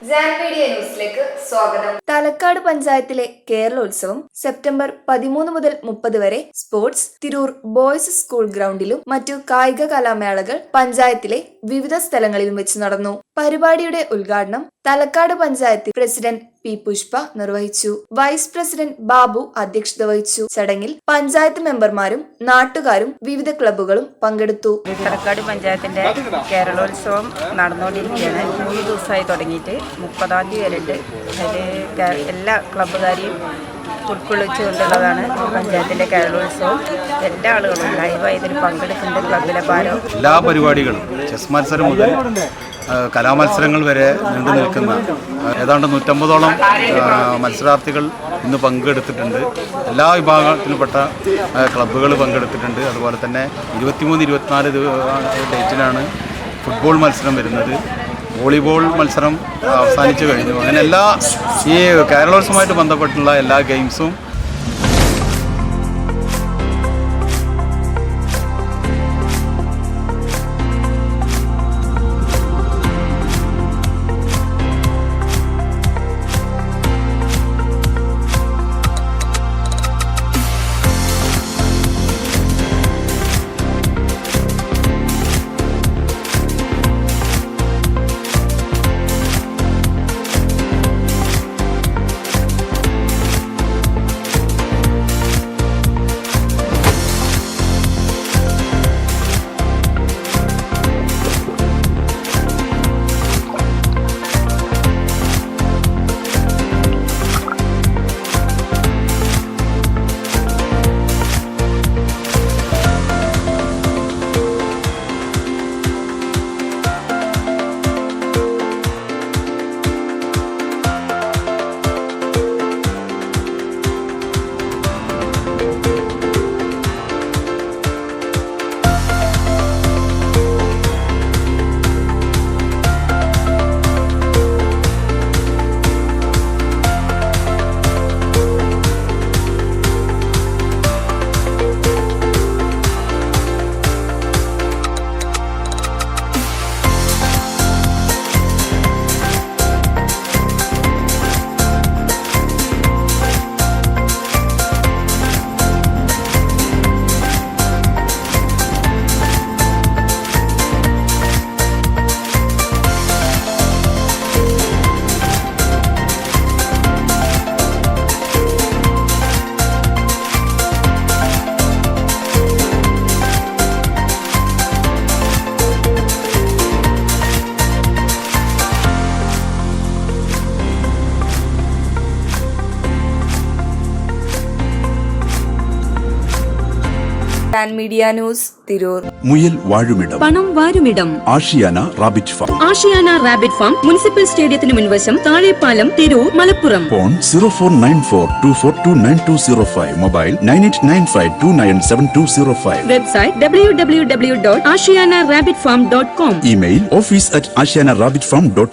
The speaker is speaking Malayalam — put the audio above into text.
ജാൻമീഡിയ ന്യൂസിലേക്ക് സ്വാഗതം. തലക്കാട് പഞ്ചായത്തിലെ കേരളോത്സവം സെപ്റ്റംബർ 13 മുതൽ 30 വരെ സ്പോർട്സ് തിരൂർ ബോയ്സ് സ്കൂൾ ഗ്രൗണ്ടിലും മറ്റു കായിക കലാമേളകൾ പഞ്ചായത്തിലെ വിവിധ സ്ഥലങ്ങളിലും വെച്ച് നടന്നു. പരിപാടിയുടെ ഉദ്ഘാടനം തലക്കാട് പഞ്ചായത്ത് പ്രസിഡന്റ് പി പുഷ്പ നിർവഹിച്ചു. വൈസ് പ്രസിഡന്റ് ബാബു അധ്യക്ഷത വഹിച്ചു. ചടങ്ങിൽ പഞ്ചായത്ത് മെമ്പർമാരും നാട്ടുകാരും വിവിധ ക്ലബ്ബുകളും പങ്കെടുത്തു. തലക്കാട് പഞ്ചായത്തിന്റെ കേരളോത്സവം നടന്നുകൊണ്ടിരിക്കുകയാണ്. 3 ദിവസമായി തുടങ്ങിയിട്ട് 30-ാം തീയതി വരെയുണ്ട്. അതിൽ എല്ലാ ക്ലബ്ബുകാരെയും ഉൾക്കൊള്ളിച്ചുകൊണ്ടുള്ളതാണ് പഞ്ചായത്തിന്റെ കേരളോത്സവം. എല്ലാ ആളുകളും ലൈവായി ഇതിൽ പങ്കെടുക്കുന്നുണ്ട്. ക്ലബിലെ ഭാരം എല്ലാ പരിപാടികളും ചെസ് മത്സരം മുതൽ കലാമത്സരങ്ങൾ വരെ നീണ്ടു നിൽക്കുന്ന ഏതാണ്ട് 150ഓളം മത്സരാർത്ഥികൾ ഇന്ന് പങ്കെടുത്തിട്ടുണ്ട്. എല്ലാ വിഭാഗത്തിൽപ്പെട്ട ക്ലബ്ബുകൾ പങ്കെടുത്തിട്ടുണ്ട്. അതുപോലെ തന്നെ 23-24 ഡേറ്റിലാണ് ഫുട്ബോൾ മത്സരം വരുന്നത്. വോളിബോൾ മത്സരം അവസാനിച്ചു കഴിഞ്ഞു. അങ്ങനെ എല്ലാ ഈ കേരളോത്സവമായിട്ട് ബന്ധപ്പെട്ടുള്ള എല്ലാ ഗെയിംസും ജാൻമീഡിയ ന്യൂസ് തിരൂർ. മുയൽ വാഴുമിടം, പണം വാരുമിടം, Ashiyana rabbit farm. Ashiyana rabbit farm municipal സ്റ്റേഡിയത്തിന് മുൻവശം, Thazhepalam, Tirur, Malappuram. Phone 049424292005. Mobile 9895297205. Website www.ashiyanarabbitfarm.com. Email office@ashiyanarabbitfarm.com.